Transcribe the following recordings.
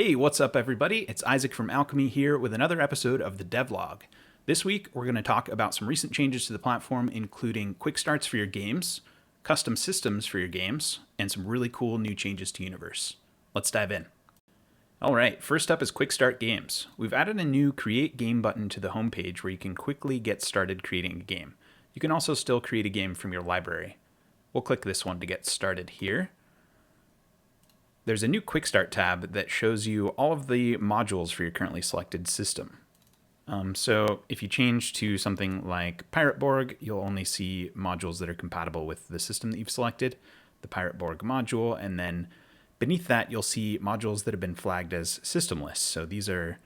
Hey, what's up everybody? It's Isaac from Alchemy here with another episode of the Devlog. This week we're going to talk about some recent changes to the platform, including Quickstarts for your games, custom systems for your games, and some really cool new changes to Universe. Let's dive in. Alright, first up is Quick Start Games. We've added a new Create Game button to the homepage where you can quickly get started creating a game. You can also still create a game from your library. We'll click this one to get started here. There's a new Quick Start tab that shows you all of the modules for your currently selected system. So if you change to something like Pirate Borg, you'll only see modules that are compatible with the system that you've selected, the Pirate Borg module, and then beneath that you'll see modules that have been flagged as Systemless. So these are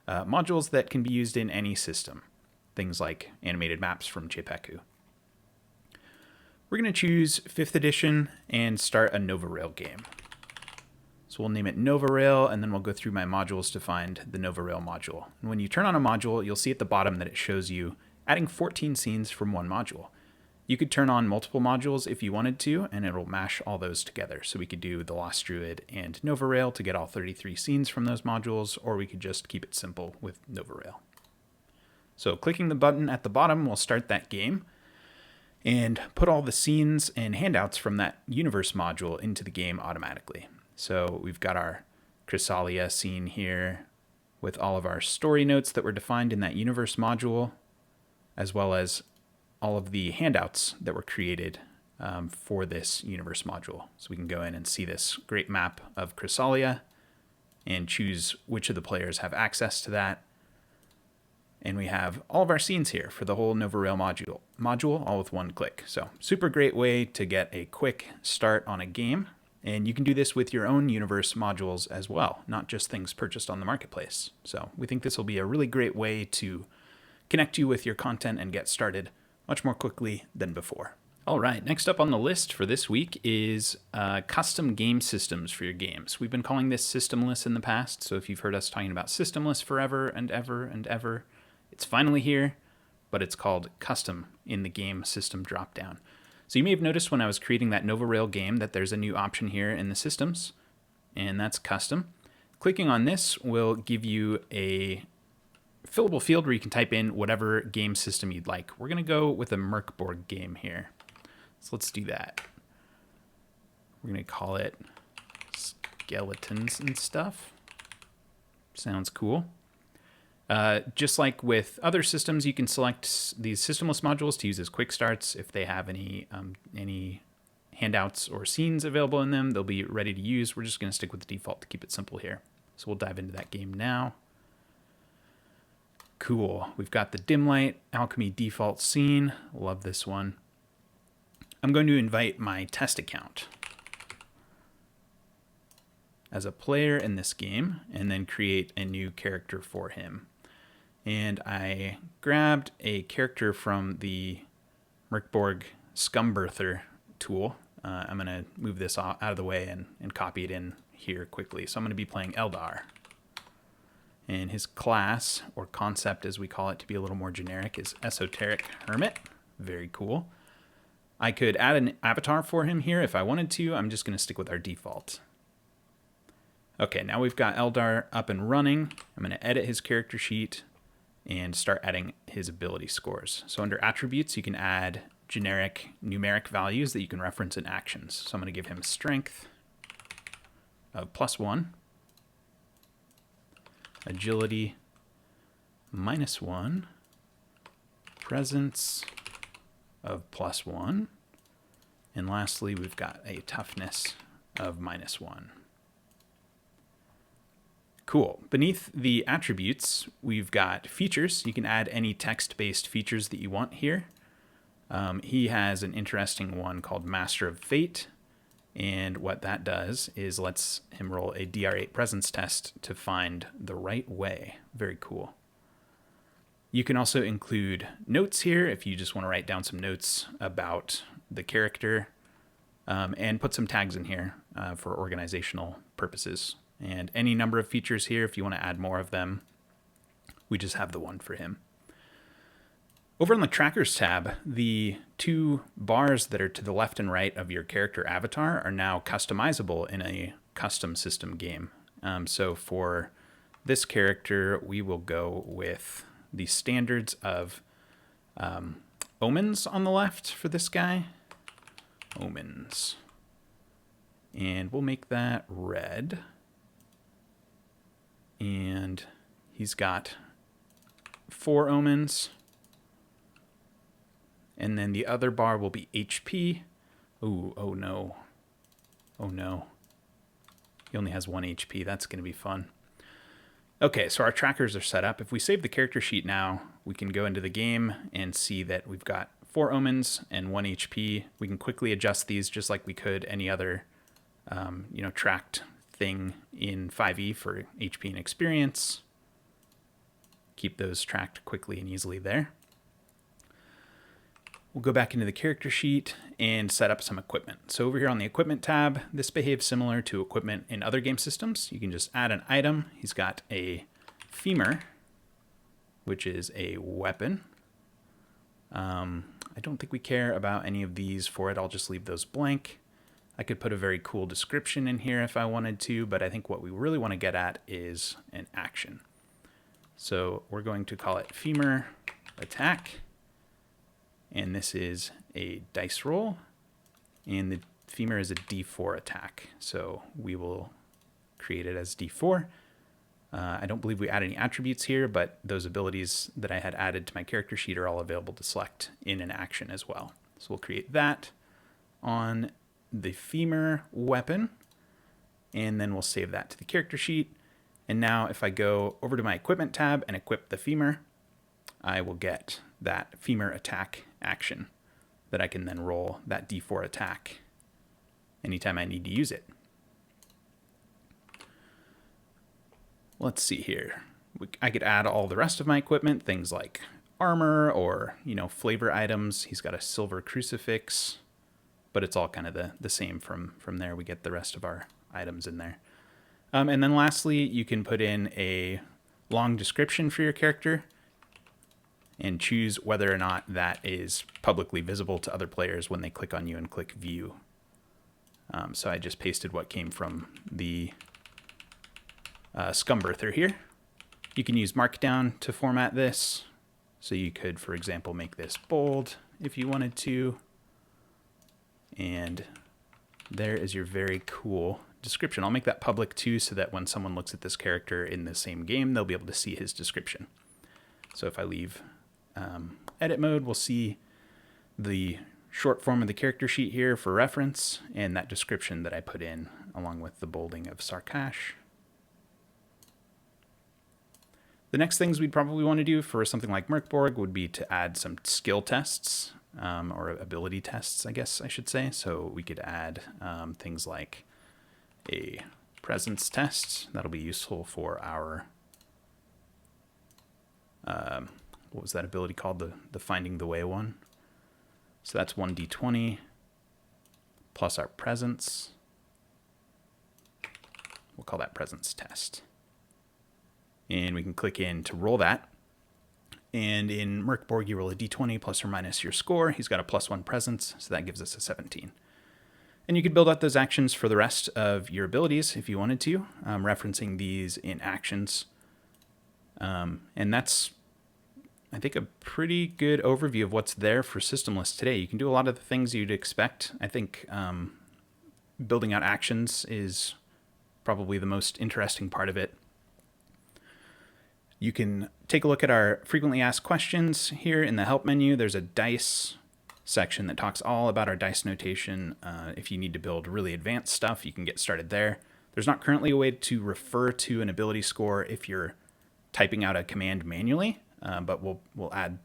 modules that can be used in any system, things like animated maps from JPEG. We're going to choose 5th edition and start a NovaRail game. So we'll name it NovaRail, and then we'll go through my modules to find the NovaRail module. And when you turn on a module, you'll see at the bottom that it shows you adding 14 scenes from one module. You could turn on multiple modules if you wanted to, and it'll mash all those together. So we could do the Lost Druid and NovaRail to get all 33 scenes from those modules, or we could just keep it simple with NovaRail. So clicking the button at the bottom will start that game and put all the scenes and handouts from that Universe module into the game automatically. So we've got our Chrysalia scene here with all of our story notes that were defined in that Universe module, as well as all of the handouts that were created for this Universe module. So we can go in and see this great map of Chrysalia and choose which of the players have access to that. And we have all of our scenes here for the whole NovaRail module all with one click. So super great way to get a quick start on a game. And you can do this with your own Universe modules as well, not just things purchased on the marketplace. So we think this will be a really great way to connect you with your content and get started much more quickly than before. All right, next up on the list for this week is custom game systems for your games. We've been calling this Systemless in the past, so if you've heard us talking about Systemless forever and ever and ever, it's finally here, but it's called Custom in the game system dropdown. So you may have noticed when I was creating that NovaRail game that there's a new option here in the systems, and that's custom. Clicking on this will give you a fillable field where you can type in whatever game system you'd like. We're going to go with a Merkborg game here. So let's do that. We're going to call it Skeletons and Stuff. Sounds cool. Just like with other systems, you can select these Systemless modules to use as quick starts. If they have any handouts or scenes available in them, they'll be ready to use. We're just going to stick with the default to keep it simple here. So we'll dive into that game now. Cool. We've got the dim light Alchemy default scene. Love this one. I'm going to invite my test account as a player in this game and then create a new character for him. And I grabbed a character from the Merkborg Scumbirther tool. I'm going to move this out of the way and copy it in here quickly. So I'm going to be playing Eldar. And his class, or concept as we call it to be a little more generic, is Esoteric Hermit. Very cool. I could add an avatar for him here if I wanted to. I'm just going to stick with our default. Okay, now we've got Eldar up and running. I'm going to edit his character sheet and start adding his ability scores. So under attributes, you can add generic numeric values that you can reference in actions. So I'm going to give him strength of +1, agility -1, presence of +1, and lastly, we've got a toughness of -1. Cool. Beneath the attributes, we've got features. You can add any text-based features that you want here. He has an interesting one called Master of Fate, and what that does is lets him roll a DR8 presence test to find the right way. Very cool. You can also include notes here if you just want to write down some notes about the character, and put some tags in here for organizational purposes. And any number of features here if you want to add more of them. We just have the one for him. Over on the Trackers tab, the two bars that are to the left and right of your character avatar are now customizable in a custom system game. So for this character, we will go with the standards of omens on the left for this guy. Omens. And we'll make that red. And he's got 4 omens. And then the other bar will be HP. Ooh, oh no. Oh no. He only has 1 HP. That's going to be fun. Okay, so our trackers are set up. If we save the character sheet now, we can go into the game and see that we've got 4 omens and 1 HP. We can quickly adjust these just like we could any other, tracked thing in 5e for HP and experience. Keep those tracked quickly and easily there. We'll go back into the character sheet and set up some equipment. So over here on the equipment tab, this behaves similar to equipment in other game systems. You can just add an item. He's got a femur, which is a weapon. I don't think we care about any of these for it. I'll just leave those blank. I could put a very cool description in here if I wanted to, but I think what we really want to get at is an action. So we're going to call it femur attack. And this is a dice roll, and the femur is a d4 attack. So we will create it as d4. I don't believe we add any attributes here, but those abilities that I had added to my character sheet are all available to select in an action as well. So we'll create that on the femur weapon, and then we'll save that to the character sheet. And now if I go over to my equipment tab and equip the femur, I will get that femur attack action that I can then roll that d4 attack anytime I need to use it. Let's see here. I could add all the rest of my equipment, things like armor or, flavor items. He's got a silver crucifix, but it's all kind of the same from there. We get the rest of our items in there. And then lastly, you can put in a long description for your character and choose whether or not that is publicly visible to other players when they click on you and click view. So I just pasted what came from the Scumbirther here. You can use Markdown to format this. So you could, for example, make this bold if you wanted to. And there is your very cool description. I'll make that public too, so that when someone looks at this character in the same game, they'll be able to see his description. So if I leave edit mode, we'll see the short form of the character sheet here for reference and that description that I put in along with the bolding of Sarkash. The next things we'd probably want to do for something like Merkborg would be to add some skill tests, or ability tests, I guess I should say. So we could add things like a presence test. That'll be useful for our what was that ability called? The Finding the Way one. So that's 1d20 plus our presence. We'll call that presence test. And we can click in to roll that. And in Merkborg, you roll a d20 plus or minus your score. He's got a +1 presence, so that gives us a 17. And you could build out those actions for the rest of your abilities if you wanted to, referencing these in actions. And that's, I think, a pretty good overview of what's there for Systemless today. You can do a lot of the things you'd expect. I think building out actions is probably the most interesting part of it. You can take a look at our frequently asked questions here in the help menu. There's a dice section that talks all about our dice notation. If you need to build really advanced stuff, you can get started there. There's not currently a way to refer to an ability score if you're typing out a command manually, but we'll add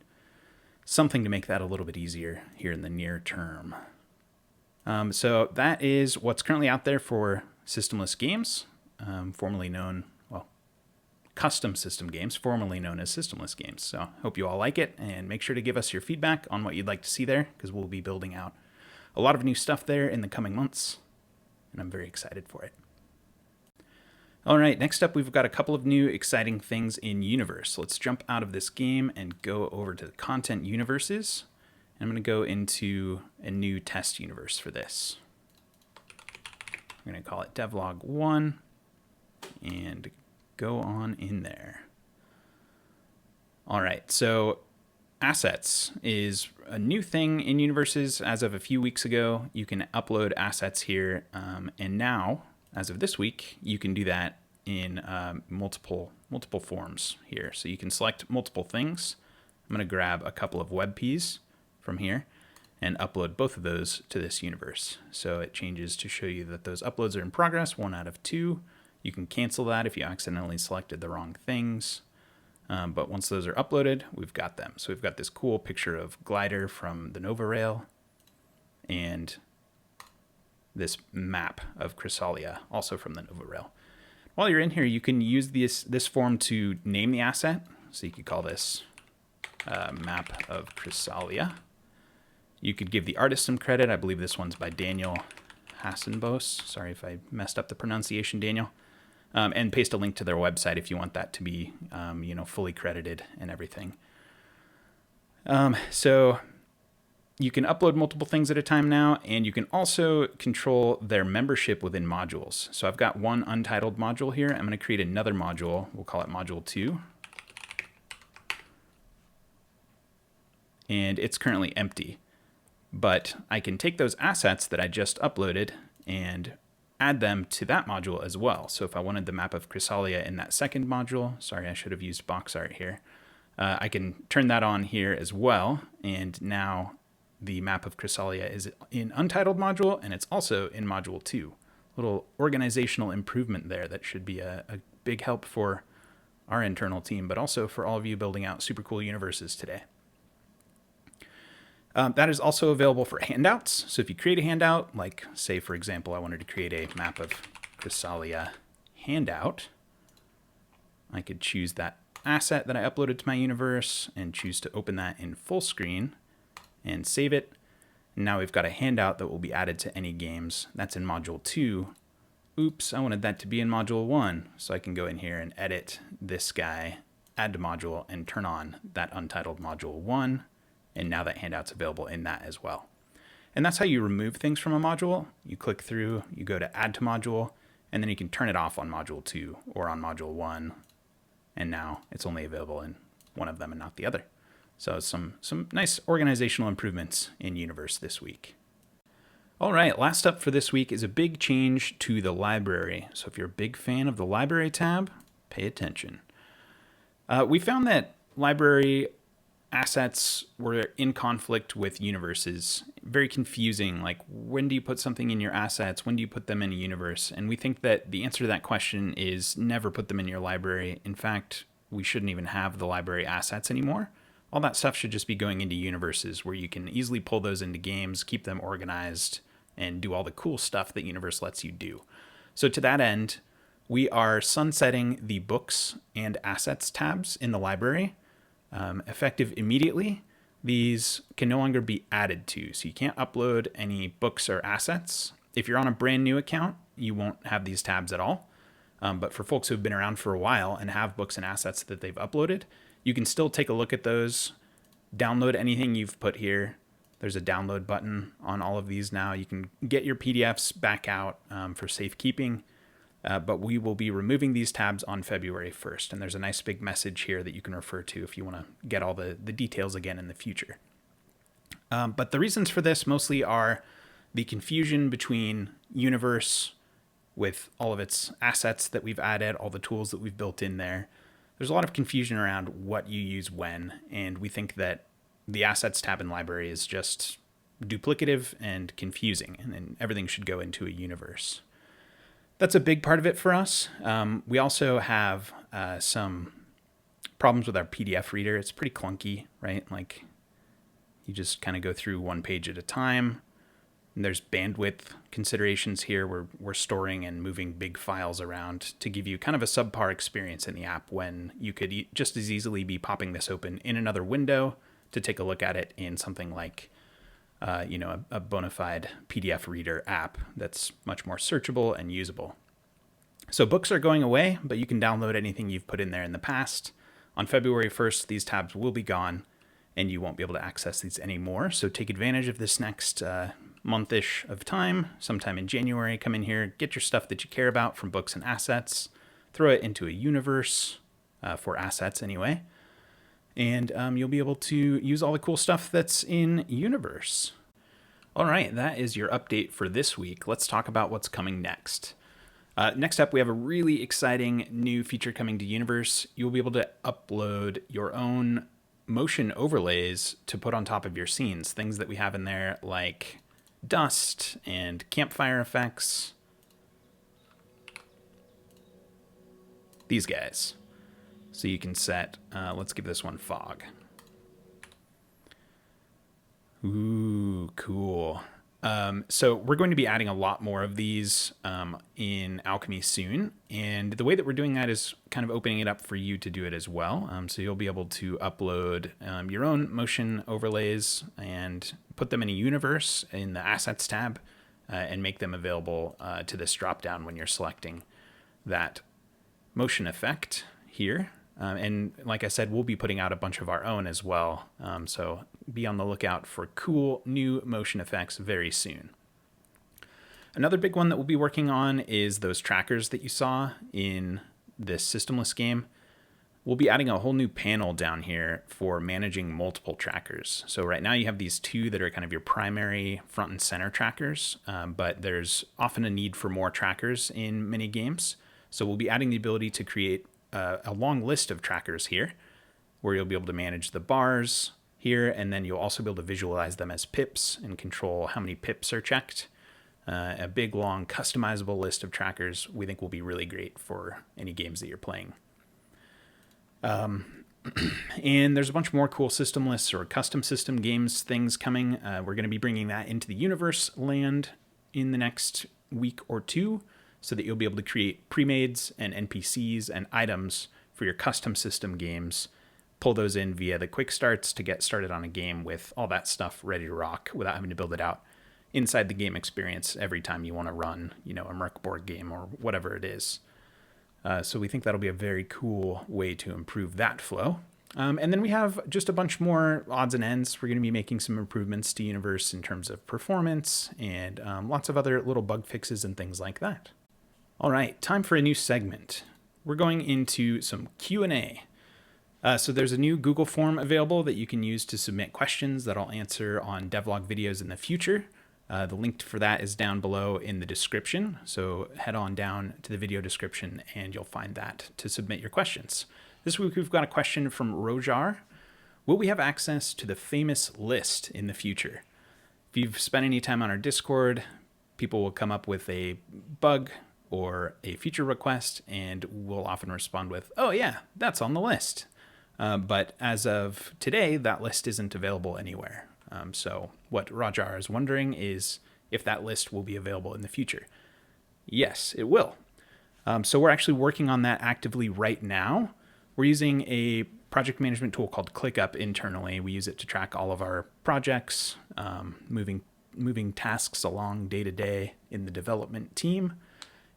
something to make that a little bit easier here in the near term. So that is what's currently out there for Systemless games, formerly known, custom system games, formerly known as Systemless games. So hope you all like it, and make sure to give us your feedback on what you'd like to see there, because we'll be building out a lot of new stuff there in the coming months, and I'm very excited for it. All right, next up, we've got a couple of new exciting things in Universe. Let's jump out of this game and go over to the content universes. And I'm going to go into a new test universe for this. I'm going to call it Devlog 1. and go on in there. All right, so assets is a new thing in universes. As of a few weeks ago, you can upload assets here, and now, as of this week, you can do that in multiple forms here. So you can select multiple things. I'm going to grab a couple of WebPs from here and upload both of those to this universe. So it changes to show you that those uploads are in progress, 1 out of 2. You can cancel that if you accidentally selected the wrong things. But once those are uploaded, we've got them. So we've got this cool picture of Glider from the Nova Rail and this map of Chrysalia, also from the Nova Rail. While you're in here, you can use this form to name the asset. So you could call this map of Chrysalia. You could give the artist some credit. I believe this one's by Daniel Hassenbos. Sorry if I messed up the pronunciation, Daniel. And paste a link to their website if you want that to be, fully credited and everything. So you can upload multiple things at a time now, and you can also control their membership within modules. So I've got one untitled module here. I'm going to create another module. We'll call it module 2. And it's currently empty. But I can take those assets that I just uploaded and add them to that module as well. So if I wanted the map of Chrysalia in that second module, sorry, I should have used box art here. I can turn that on here as well. And now the map of Chrysalia is in untitled module, and it's also in module 2. Little organizational improvement there that should be a big help for our internal team, but also for all of you building out super cool universes today. That is also available for handouts. So if you create a handout, like say, for example, I wanted to create a map of Chrysalia handout, I could choose that asset that I uploaded to my universe and choose to open that in full screen and save it. And now we've got a handout that will be added to any games. That's in module 2. Oops, I wanted that to be in module 1. So I can go in here and edit this guy, add to module, and turn on that untitled module 1. And now that handout's available in that as well. And that's how you remove things from a module. You click through, you go to add to module, and then you can turn it off on module 2 or on module 1. And now it's only available in one of them and not the other. So some nice organizational improvements in Universe this week. All right, last up for this week is a big change to the library. So if you're a big fan of the library tab, pay attention. We found that library assets were in conflict with universes. Very confusing, like when do you put something in your assets? When do you put them in a universe? And we think that the answer to that question is never put them in your library. In fact, we shouldn't even have the library assets anymore. All that stuff should just be going into universes where you can easily pull those into games, keep them organized, and do all the cool stuff that Universe lets you do. So to that end, we are sunsetting the books and assets tabs in the library. Effective immediately, these can no longer be added to. So you can't upload any books or assets. If you're on a brand new account, you won't have these tabs at all. But for folks who have been around for a while and have books and assets that they've uploaded, you can still take a look at those, download anything you've put here. There's a download button on all of these now. You can get your PDFs back out for safekeeping. But we will be removing these tabs on February 1st. And there's a nice big message here that you can refer to if you want to get all the details again in the future. But the reasons for this mostly are the confusion between Universe with all of its assets that we've added, all the tools that we've built in there. There's a lot of confusion around what you use when, and we think that the Assets tab in Library is just duplicative and confusing, and everything should go into a universe. That's a big part of it for us. We also have some problems with our PDF reader. It's pretty clunky, right? Like you just kind of go through one page at a time. And there's bandwidth considerations here. We're storing and moving big files around to give you kind of a subpar experience in the app when you could just as easily be popping this open in another window to take a look at it in something like a bona fide PDF reader app that's much more searchable and usable. So books are going away, but you can download anything you've put in there in the past. On February 1st, these tabs will be gone and you won't be able to access these anymore. So take advantage of this next month-ish of time. Sometime in January, come in here, get your stuff that you care about from books and assets, throw it into a universe for assets anyway. And you'll be able to use all the cool stuff that's in universe. All right, that is your update for this week. Let's talk about what's coming next. Next up, we have a really exciting new feature coming to Universe. You'll be able to upload your own motion overlays to put on top of your scenes. Things that we have in there like dust and campfire effects. These guys. So you can set, let's give this one fog. Ooh, cool. So we're going to be adding a lot more of these in Alchemy soon. And the way that we're doing that is kind of opening it up for you to do it as well. So you'll be able to upload your own motion overlays and put them in a universe in the Assets tab and make them available to this dropdown when you're selecting that motion effect here. And like I said, we'll be putting out a bunch of our own as well. So be on the lookout for cool new motion effects very soon. Another big one that we'll be working on is those trackers that you saw in this Systemless game. We'll be adding a whole new panel down here for managing multiple trackers. So right now you have these two that are kind of your primary front and center trackers, but there's often a need for more trackers in many games. So we'll be adding the ability to create a long list of trackers here where you'll be able to manage the bars here, and then you'll also be able to visualize them as pips and control how many pips are checked. A big, long, customizable list of trackers we think will be really great for any games that you're playing. And there's a bunch more cool Systemless or custom system games things coming. We're going to be bringing that into the universe land in the next week or two, so that you'll be able to create pre-mades and NPCs and items for your custom system games. Pull those in via the Quickstarts to get started on a game with all that stuff ready to rock without having to build it out inside the game experience every time you want to run, a Merc board game or whatever it is. So we think that'll be a very cool way to improve that flow. And then we have just a bunch more odds and ends. We're going to be making some improvements to Universe in terms of performance and lots of other little bug fixes and things like that. All right, time for a new segment. We're going into some Q&A. So there's a new Google form available that you can use to submit questions that I'll answer on devlog videos in the future. The link for that is down below in the description. So head on down to the video description and you'll find that to submit your questions. This week we've got a question from Rojar. Will we have access to the famous list in the future? If you've spent any time on our Discord, people will come up with a bug or a feature request, and we'll often respond with, oh yeah, that's on the list. But as of today, that list isn't available anywhere. So what Rajar is wondering is if that list will be available in the future. Yes, it will. So we're actually working on that actively right now. We're using a project management tool called ClickUp internally. We use it to track all of our projects, moving tasks along day to day in the development team.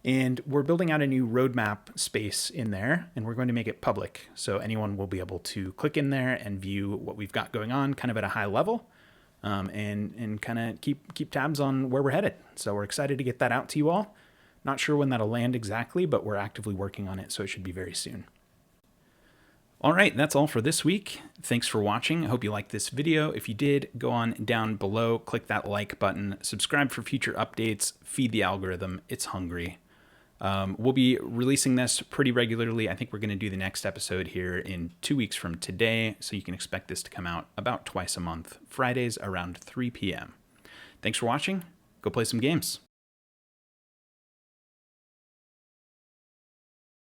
And we're building out a new roadmap space in there, and we're going to make it public. So anyone will be able to click in there and view what we've got going on kind of at a high level, and kind of keep tabs on where we're headed. So we're excited to get that out to you all. Not sure when that'll land exactly, but we're actively working on it, so it should be very soon. All right, that's all for this week. Thanks for watching. I hope you liked this video. If you did, go on down below, click that like button, subscribe for future updates, feed the algorithm. It's hungry. We'll be releasing this pretty regularly. I think we're going to do the next episode here in 2 weeks from today, so you can expect this to come out about twice a month, Fridays around 3 p.m. Thanks for watching. Go play some games.